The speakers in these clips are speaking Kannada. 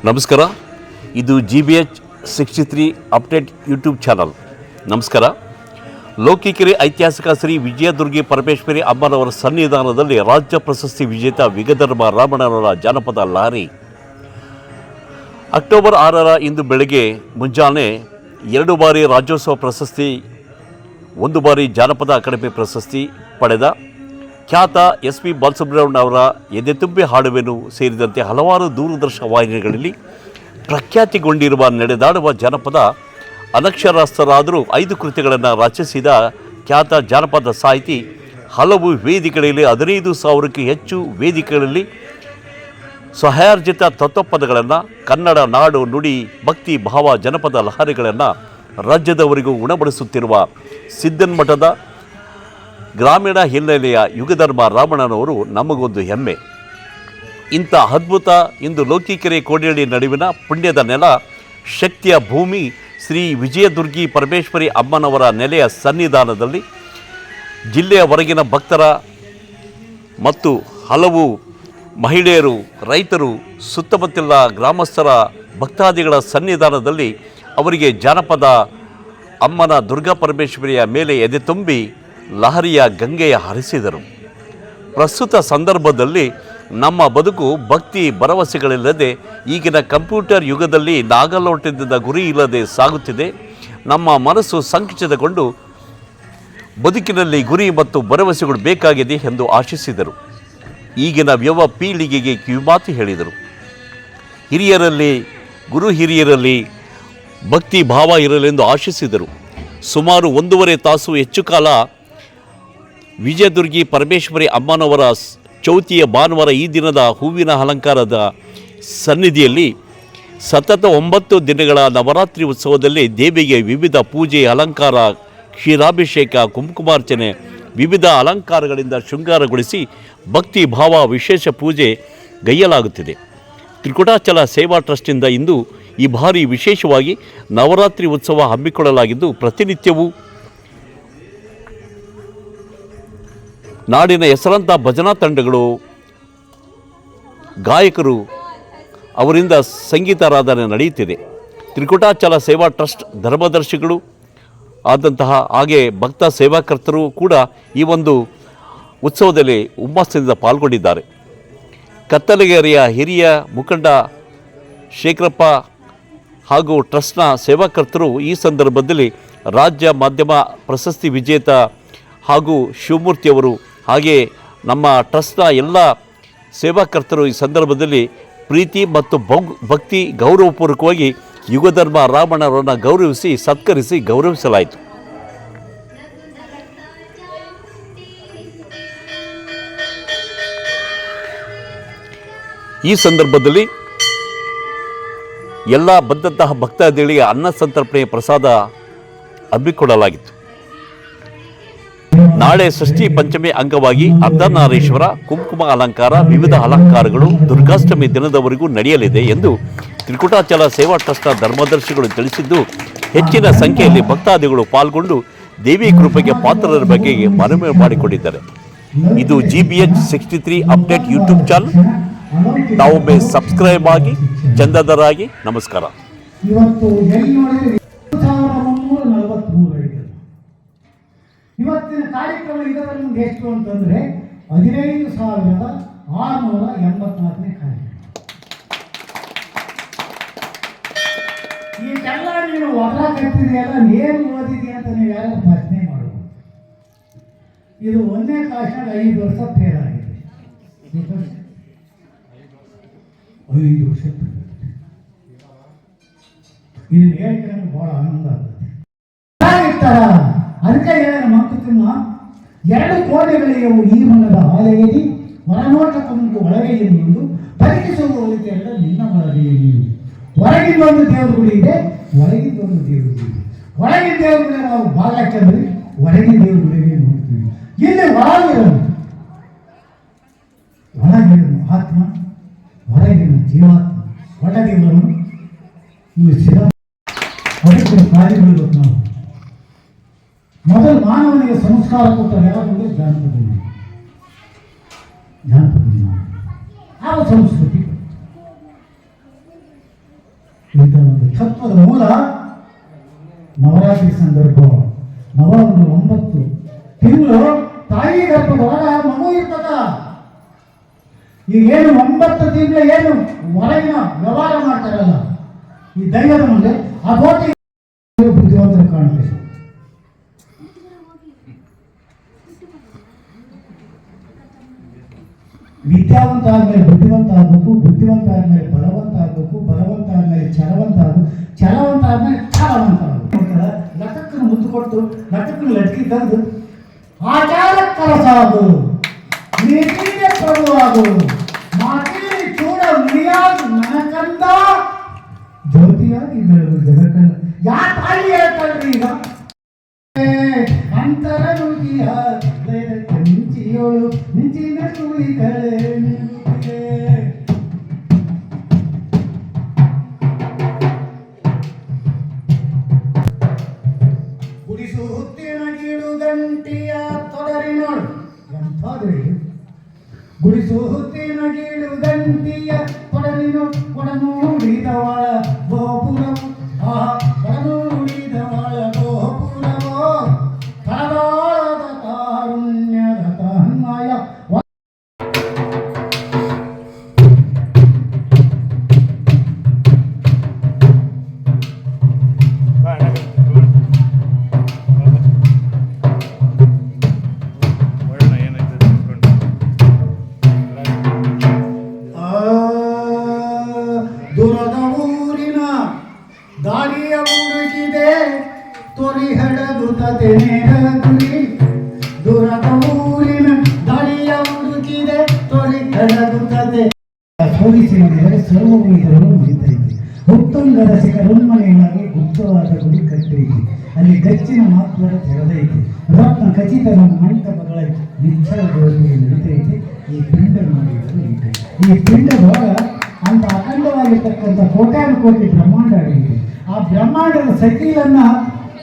ನಮಸ್ಕಾರ. ಇದು GBH 63 ಅಪ್ಡೇಟ್ ಯೂಟ್ಯೂಬ್ ಚಾನಲ್. ನಮಸ್ಕಾರ. ಲೋಕಿಕೆರೆ ಐತಿಹಾಸಿಕ ಶ್ರೀ ವಿಜಯದುರ್ಗಿ ಪರಮೇಶ್ವರಿ ಅಮ್ಮನವರ ಸನ್ನಿಧಾನದಲ್ಲಿ ರಾಜ್ಯ ಪ್ರಶಸ್ತಿ ವಿಜೇತ ವಿಗಧರ್ಮ ರಾಮಣ್ಣನವರ ಜಾನಪದ ಲಹರಿ ಅಕ್ಟೋಬರ್ 6 ಇಂದು ಬೆಳಗ್ಗೆ ಮುಂಜಾನೆ 2 ಬಾರಿ ರಾಜ್ಯೋತ್ಸವ ಪ್ರಶಸ್ತಿ, 1 ಬಾರಿ ಜಾನಪದ ಅಕಾಡೆಮಿ ಪ್ರಶಸ್ತಿ ಪಡೆದ ಖ್ಯಾತ SP ಬಾಲಸುಬ್ರಹ್ಮಣ್ಯ ಅವರ ಎದೆ ತುಂಬಿ ಹಾಡುವೆನು ಸೇರಿದಂತೆ ಹಲವಾರು ದೂರದರ್ಶನ ವಾಹಿನಿಗಳಲ್ಲಿ ಪ್ರಖ್ಯಾತಿಗೊಂಡಿರುವ ನಡೆದಾಡುವ ಜಾನಪದ ಅನಕ್ಷರಸ್ಥರಾದರೂ 5 ಕೃತಿಗಳನ್ನು ರಚಿಸಿದ ಖ್ಯಾತ ಜಾನಪದ ಸಾಹಿತಿ ಹಲವು ವೇದಿಕೆಗಳಲ್ಲಿ 15,000ಕ್ಕೂ ಹೆಚ್ಚು ವೇದಿಕೆಗಳಲ್ಲಿ ಸ್ವಯಾರ್ಜಿತ ತತ್ವಪದಗಳನ್ನು, ಕನ್ನಡ ನಾಡು ನುಡಿ ಭಕ್ತಿ ಭಾವ ಜನಪದ ಲಹರಿಗಳನ್ನು ರಾಜ್ಯದವರಿಗೂ ಉಣಬಡಿಸುತ್ತಿರುವ ಸಿದ್ದನಮಠದ ಗ್ರಾಮೀಣ ಹಿನ್ನೆಲೆಯ ಯುಗಧರ್ಮ ರಾಮಣ್ಣನವರು ನಮಗೊಂದು ಹೆಮ್ಮೆ. ಇಂಥ ಅದ್ಭುತ ಇಂದು ಲೋಕಿಕೆರೆ ಕೋಡಿಹಳ್ಳಿ ನಡುವಿನ ಪುಣ್ಯದ ನೆಲ, ಶಕ್ತಿಯ ಭೂಮಿ ಶ್ರೀ ವಿಜಯದುರ್ಗಿ ಪರಮೇಶ್ವರಿ ಅಮ್ಮನವರ ನೆಲೆಯ ಸನ್ನಿಧಾನದಲ್ಲಿ ಜಿಲ್ಲೆಯ ಹೊರಗಿನ ಭಕ್ತರ ಮತ್ತು ಹಲವು ಮಹಿಳೆಯರು, ರೈತರು, ಸುತ್ತಮುತ್ತಲ ಗ್ರಾಮಸ್ಥರ ಭಕ್ತಾದಿಗಳ ಸನ್ನಿಧಾನದಲ್ಲಿ ಅವರಿಗೆ ಜಾನಪದ ಅಮ್ಮನ ದುರ್ಗಾ ಪರಮೇಶ್ವರಿಯ ಮೇಲೆ ಎದೆ ತುಂಬಿ ಲಹರಿಯ ಗಂಗೆಯ ಹರಿಸಿದರು. ಪ್ರಸ್ತುತ ಸಂದರ್ಭದಲ್ಲಿ ನಮ್ಮ ಬದುಕು ಭಕ್ತಿ ಭರವಸೆಗಳಿಲ್ಲದೆ ಈಗಿನ ಕಂಪ್ಯೂಟರ್ ಯುಗದಲ್ಲಿ ನಾಗಲೋಟದಿಂದ ಗುರಿ ಇಲ್ಲದೆ ಸಾಗುತ್ತಿದೆ. ನಮ್ಮ ಮನಸ್ಸು ಸಂಕುಚಿತಗೊಂಡು ಬದುಕಿನಲ್ಲಿ ಗುರಿ ಮತ್ತು ಭರವಸೆಗಳು ಬೇಕಾಗಿದೆ ಎಂದು ಆಶಿಸಿದರು. ಈಗಿನ ಯುವ ಪೀಳಿಗೆಗೆ ಕಿವಿಮಾತು ಹೇಳಿದರು. ಹಿರಿಯರಲ್ಲಿ, ಗುರು ಹಿರಿಯರಲ್ಲಿ ಭಕ್ತಿ ಭಾವ ಇರಲೆಂದು ಆಶಿಸಿದರು. ಸುಮಾರು 1.5 ತಾಸು ಹೆಚ್ಚು ಕಾಲ ವಿಜಯದುರ್ಗಿ ಪರಮೇಶ್ವರಿ ಅಮ್ಮನವರ ಚೌತಿಯ ಭಾನುವಾರ ಈ ದಿನದ ಹೂವಿನ ಅಲಂಕಾರದ ಸನ್ನಿಧಿಯಲ್ಲಿ ಸತತ 9 ದಿನಗಳ ನವರಾತ್ರಿ ಉತ್ಸವದಲ್ಲಿ ದೇವಿಗೆ ವಿವಿಧ ಪೂಜೆ, ಅಲಂಕಾರ, ಕ್ಷೀರಾಭಿಷೇಕ, ಕುಂಕುಮಾರ್ಚನೆ, ವಿವಿಧ ಅಲಂಕಾರಗಳಿಂದ ಶೃಂಗಾರಗೊಳಿಸಿ ಭಕ್ತಿ ಭಾವ ವಿಶೇಷ ಪೂಜೆ ಗೈಯಲಾಗುತ್ತಿದೆ. ತ್ರಿಕುಟಾಚಲ ಸೇವಾ ಟ್ರಸ್ಟಿಂದ ಇಂದು ಈ ಬಾರಿ ವಿಶೇಷವಾಗಿ ನವರಾತ್ರಿ ಉತ್ಸವ ಹಮ್ಮಿಕೊಳ್ಳಲಾಗಿದ್ದು, ಪ್ರತಿನಿತ್ಯವೂ ನಾಡಿನ ಹೆಸರಂತ ಭಜನಾ ತಂಡಗಳು, ಗಾಯಕರು ಅವರಿಂದ ಸಂಗೀತಾರಾಧನೆ ನಡೆಯುತ್ತಿದೆ. ತ್ರಿಕುಟಾಚಲ ಸೇವಾ ಟ್ರಸ್ಟ್ ಧರ್ಮದರ್ಶಿಗಳು ಆದಂತಹ ಹಾಗೆ ಭಕ್ತ ಸೇವಾಕರ್ತರು ಕೂಡ ಈ ಒಂದು ಉತ್ಸವದಲ್ಲಿ ಹುಮ್ಮಸ್ಸಿನಿಂದ ಪಾಲ್ಗೊಂಡಿದ್ದಾರೆ. ಕತ್ತಲಗೆರೆಯ ಹಿರಿಯ ಮುಖಂಡ ಶೇಖರಪ್ಪ ಹಾಗೂ ಟ್ರಸ್ಟ್ನ ಸೇವಾಕರ್ತರು ಈ ಸಂದರ್ಭದಲ್ಲಿ ರಾಜ್ಯ ಮಾಧ್ಯಮ ಪ್ರಶಸ್ತಿ ವಿಜೇತ ಹಾಗೂ ಶಿವಮೂರ್ತಿಯವರು ಹಾಗೆ ನಮ್ಮ ಟ್ರಸ್ಟ್ನ ಎಲ್ಲ ಸೇವಾಕರ್ತರು ಈ ಸಂದರ್ಭದಲ್ಲಿ ಪ್ರೀತಿ ಮತ್ತು ಭಕ್ತಿ ಗೌರವಪೂರ್ವಕವಾಗಿ ಯುಗಧರ್ಮ ರಾಮಣ್ಣವರನ್ನು ಗೌರವಿಸಿ ಸತ್ಕರಿಸಿ ಗೌರವಿಸಲಾಯಿತು. ಈ ಸಂದರ್ಭದಲ್ಲಿ ಎಲ್ಲ ಬಂದಂತಹ ಭಕ್ತಾದಿಗಳಿಗೆ ಅನ್ನ ಸಂತರ್ಪಣೆ ಪ್ರಸಾದ ಹಮ್ಮಿಕೊಳ್ಳಲಾಗಿತ್ತು. ನಾಳೆ ಷಷ್ಠಿ ಪಂಚಮಿ ಅಂಗವಾಗಿ ಅರ್ಧನಾರೀಶ್ವರ ಕುಂಕುಮ ಅಲಂಕಾರ, ವಿವಿಧ ಅಲಂಕಾರಗಳು ದುರ್ಗಾಷ್ಟಮಿ ದಿನದವರೆಗೂ ನಡೆಯಲಿದೆ ಎಂದು ತ್ರಿಕುಟಾಚಲ ಸೇವಾ ಟ್ರಸ್ಟ್ನ ಧರ್ಮದರ್ಶಿಗಳು ತಿಳಿಸಿದ್ದು, ಹೆಚ್ಚಿನ ಸಂಖ್ಯೆಯಲ್ಲಿ ಭಕ್ತಾದಿಗಳು ಪಾಲ್ಗೊಂಡು ದೇವಿ ಕೃಪೆಗೆ ಪಾತ್ರರ ಬಗ್ಗೆ ಮನವಿ ಮಾಡಿಕೊಂಡಿದ್ದಾರೆ. ಇದು GBH 63 ಅಪ್ಡೇಟ್ ಯೂಟ್ಯೂಬ್ ಚಾನಲ್. ತಾವೊಮ್ಮೆ ಸಬ್ಸ್ಕ್ರೈಬ್ ಆಗಿ ಚಂದದರಾಗಿ. ನಮಸ್ಕಾರ. ಇವತ್ತಿನ ಕಾರ್ಯಕ್ರಮ ಇದರಲ್ಲಿ ಎಷ್ಟು ಅಂತಂದರೆ 15,684ನೇ ಕಾರ್ಯಕ್ರಮ. ಈಗೆಲ್ಲ ನೀನು ಹೊರ ಕಟ್ಟಿದೆಯಲ್ಲ, ಏನು ಓದಿದೆಯಾ ಅಂತ ನೀವು ಯಾರು ಪ್ರಶ್ನೆ ಮಾಡಬಹುದು. ಇದು 1ನೇ ಕ್ಲಾಸ್ನಾಗ 5 ವರ್ಷ ಫೇಲ್ ಆಗಿದೆ. 5 ವರ್ಷ ಇದನ್ನ ಹೇಳಿದ್ರೆ ನನಗೆ ಭಾಳ ಆನಂದ ಆಗ್ತದೆ. ಅದಕ್ಕೆ ಹೇಳಿದ ಮಕ್ಕಳನ್ನ 2 ಕೋಣೆಗಳಿಗೆವು ಈ ಮನದ ಆಲೆಯಲ್ಲಿ ಹೊರನೋಟಕ ಮುಂದೆ ಒಳಗೆ ಎಂದು ಪರೀಕ್ಷಿಸುವ ಹೋಲಿಕೆಯಲ್ಲ ನಿನ್ನ ಮರಳಿಯಲ್ಲಿ. ಹೊರಗಿಂದ ಒಂದು ದೇವ್ರ ಗುಡಿ ಇದೆ, ಒಳಗಿಂದ ಒಂದು ದೇವ್ರ ಗುಡಿ ಇದೆ. ಒಳಗಿನ ದೇವ್ರ ಗುಡಿ ನಾವು ಭಾಗ ಹಾಕಿದ್ರೆ ಹೊರಗಿನ ದೇವ್ರ ಗುಡಿಗೆ ನೋಡ್ತೀವಿ. ಇಲ್ಲಿ ಒಳಗಿರೋದು ಆತ್ಮ, ಹೊರಗಿನ ಜೀವಾತ್ಮ, ಒಳಗಿರೋನು ಇವು ಶಿವ. ಅದಕ್ಕೆ ಕಾರ್ಯಗಳು ಗೊತ್ತು. ನಾವು ಮೊದಲು ಮಾನವನಿಗೆ ಸಂಸ್ಕಾರ ಕೊಟ್ಟರೆ ಯಾವುದು ಜಾನಪದ ಆ ಸಂಸ್ಕೃತಿ. ಸಂದರ್ಭ. ನವ ಒಂದು 9 ತಿಂಗಳು ತಾಯಿ ಗರ್ಭದ ಒಳಗ ಮಗು ಇರ್ತದ. ಈಗೇನು 9 ತಿಂಗಳು ಏನು ಹೊರಗಿನ ವ್ಯವಹಾರ ಮಾಡ್ತಾರಲ್ಲ ಈ ದೈವದ ಮುಂದೆ, ಆ ಬೋಟಿ ಬುದ್ಧಿವಂತರು ಕಾಣುತ್ತೆ. ವಿದ್ಯಾವಂತ ಆದ್ಮೇಲೆ ಬುದ್ಧಿವಂತ ಆಗ್ಬೇಕು, ಬುದ್ಧಿವಂತ ಆದ್ಮೇಲೆ ಬಲವಂತ ಆಗ್ಬೇಕು, ಬಲವಂತ ಆದ್ಮೇಲೆ ಛಲವಂತ ಆಗ್ಬೇಕು, ಛಲವಂತ ಆದ್ಮೇಲೆ ಛಲವಂತ ಆಗ್ಬೇಕು. ಲಟಕ್ಕನ್ನು ಮುದ್ದು ಕೊಟ್ಟು ಲಟಕ್ಕನ್ನು ಲಟ್ಕಿ ತಂದು ಆಚಾರಕ್ಕರ ಸಾಗು, ನೀತಿಗೆ ಪ್ರಭುವಾಗು, ಮಾತಿಗೆ ಚೂಡ ಮುನಿಯಾಗಿ ನನಕಂದ ಜ್ಯೋತಿಯಾಗಿ ಬೆಳಗು ಜಗಕ್ಕನ್ನ. ಯಾ ತಾಯಿ ಹೇಳ್ತಾಳ್ರಿ ಈಗ ಅಂತರ ನುಡಿಯ ಮಿಂಚಿಯೋಳು ಮಿಂಚಿನ ತುಳಿಗಳೇ ಗುಡಿಸು ಹುತ್ತಿನ ಗೀಡು ಗಂಟಿಯ ತೊಡರಿ ನೋಡು ಎಂತಾದ್ರಿ. ಗುಡಿಸು ಹುತ್ತಿನ ಗೀಡು ಗಂಟಿಯ ತೊಡರಿ ನೋಡು ಒಡನೂಡಿದವಳ ಗೋಪುರವು ಒಡನೂಡಿದವಳ ಗೋಪುರವೋ ತಳದಾಳದ ಕಾರುಣ್ಯದ ತನ್ಮಯ. ದೂರದ ಊರಿನ ದಾರಿಯ ಹುಡುಕಿದೆ ತೊರಿ ಹಡಗುತ್ತದೆ ನೇರಗುರಿ. ದೂರದ ಊರಿನ ದಾರಿಯ ಹುಡುಕಿದೆ ತೊರಿ ಹಡಗುತ್ತದೆ. ಸೋಲಿಸಿ ನೋಡಿದರೆ ಸರ್ವವಿಧರು ಮುಗಿತೈತಿ. ಉತ್ತುಂಗದ ಶಿಖರೊಮ್ಮನೆಯಾಗಿ ಗುಪ್ತವಾದ ಗುಡಿ ಕಟ್ಟೈತಿ. ಅಲ್ಲಿ ಗಚ್ಚಿನ ಮಾತುಗಳ ತೆರೆದೈತಿ. ರತ್ನ ಖಚಿತನ ಮಂಟಪಗಳ ನಿಚ್ಚಳ ಜ್ಯೋತಿಗೆ ನಡೀತೈತಿ. ಈ ಪಿಂಡ ನೋಡಿದರೆ ಈ ಪಿಂಡದೊಳಗ ಅಂತ ಅಖಂಡವಾಗಿರ್ತಕ್ಕಂಥ ಕೋಟ್ಯಾನು ಕೋಟಿ ಬ್ರಹ್ಮಾಂಡ ಅಡಗಿದೆ. ಆ ಬ್ರಹ್ಮಾಂಡದ ಸಕೀಲನ್ನ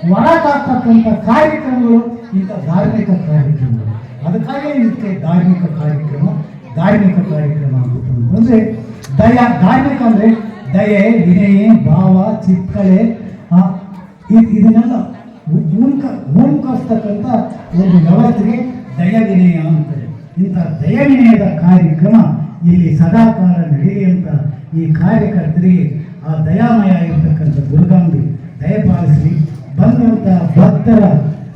ಹೊರಗಾಕ್ತಕ್ಕಂಥ ಕಾರ್ಯಕ್ರಮಗಳು ಇಂಥ ಧಾರ್ಮಿಕ ಕಾರ್ಯಕ್ರಮಗಳು. ಅದಕ್ಕಾಗಿ ಇದಕ್ಕೆ ಧಾರ್ಮಿಕ ಕಾರ್ಯಕ್ರಮ ಆಗುತ್ತೆ ಅಂದರೆ ಧಾರ್ಮಿಕ ಅಂದರೆ ದಯೆ, ವಿನಯ, ಭಾವ, ಚಿಕ್ಕಳೆ ಇದನ್ನೆಲ್ಲ ಓಂಕರಿಸ್ತಕ್ಕಂಥ ಒಂದು ವ್ಯವಸ್ಥೆಗೆ ದಯ ವಿನಯ ಅಂತಾರೆ. ಇಂಥ ದಯ ವಿನಯದ ಕಾರ್ಯಕ್ರಮ ಇಲ್ಲಿ ಸದಾಕಾಲ ನಡೆಯಲಿ ಅಂತ ಈ ಕಾರ್ಯಕರ್ತರಿಗೆ ಆ ದಯಾಮಯ ಇರತಕ್ಕಂಥ ದುರ್ಗಾಂಬಿ ದಯಪಾಲಿಸಲಿ. ಬಂದಂಥ ಭಕ್ತರ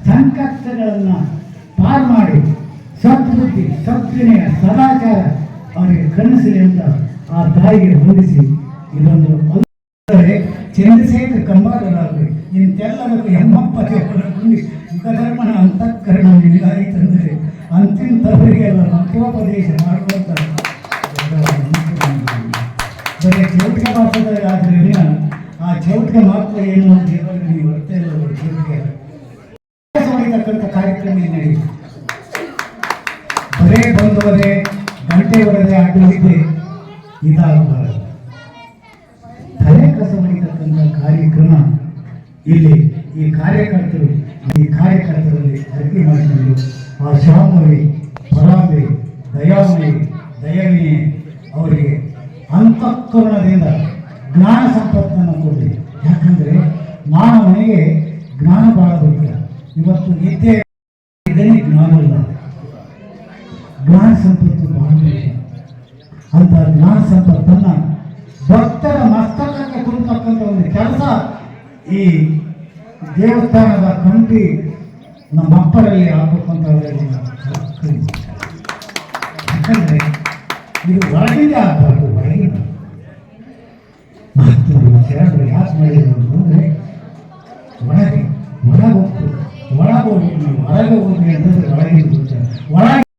ಸಂಕಷ್ಟಗಳನ್ನು ಪಾರು ಮಾಡಿ ಸದ್ಬುದ್ಧಿ, ಸದ್ವಿನಯ, ಸದಾಚಾರ ಅವರಿಗೆ ಕಲಿಸಲಿ ಅಂತ ಆ ತಾಯಿಗೆ ಹೋಲಿಸಿ ಇದೊಂದು ಚಂದ್ರಶೇಖರ ಕಂಬಾರರಾಗಲಿ ಇಂತೆಲ್ಲದಕ್ಕೂ ಹೆಮ್ಮಪ್ಪಗೆ ಹೊರಗುಂಡಿ ಯುಗಧರ್ಮನ ಅಂತಃಕರಣ ನಿಗಾಯಿತಂದರೆ ಅಂತಿಂತವರಿಗೆಲ್ಲ ಮಂತ್ರೋಪದೇಶ ಮಾಡುವಂಥ ಬರೀ ಚೌಟಿಗೆ ಮಾತ್ರದಾದ್ರೆ ಆ ಚೌಟಿಗೆ ಮಾತ್ರ ಏನು ಜೀವನ ನೀವು ಬರ್ತಾ ಇಲ್ಲ. ಚೌಟಿಗೆ ಹೊಡಿತಕ್ಕಂಥ ಕಾರ್ಯಕ್ರಮ ನಡೆಯುತ್ತೆ. ಬರೇ ಬಂದವರೇ ಗಂಟೆ ಹೊರದೆ ಆಟವಿದ್ದೆ ಇದಾಗಬಾರದು. ತಲೆ ಕಸ ಹೊಡಿತಕ್ಕಂಥ ಕಾರ್ಯಕ್ರಮ ಇಲ್ಲಿ ಈ ಕಾರ್ಯಕರ್ತರಲ್ಲಿ ಅರಿಕೆ ಮಾಡಿಕೊಂಡು ಆ ಶಾಮವಿ, ಪರಾಂಬೆ, ದಯಾಮಯಿ, ದಯವಿನಿ ಅವರಿಗೆ ಅಂತಃಕರಣದಿಂದ ಜ್ಞಾನ ಸಂಪತ್ತನ್ನು ಕೊಡಲಿ. ಯಾಕಂದರೆ ಮಾನವನಿಗೆ ಜ್ಞಾನ ಬಹಳ ಮುಖ್ಯ. ಇವತ್ತು ನಿದ್ದೆ ಇದನ್ನೇ ಜ್ಞಾನ ಇಲ್ಲ, ಜ್ಞಾನ ಸಂಪತ್ತು ಬಹಳ ಮುಖ್ಯ. ಅಂತ ಜ್ಞಾನ ಸಂಪತ್ತನ್ನು ಭಕ್ತರ ಮಸ್ತಕಕ್ಕೆ ತುಂಬತಕ್ಕಂಥ ಒಂದು ಕೆಲಸ ಈ ದೇವಸ್ಥಾನದ ಕಮಿಟಿ ನಮ್ಮ ಮಕ್ಕಳಲ್ಲಿ ಆಗಬೇಕಂತ ಯಾಕಂದರೆ ಇದು ಹೊರಗಿಂದ ಆಗ್ಬಾರ್ದು.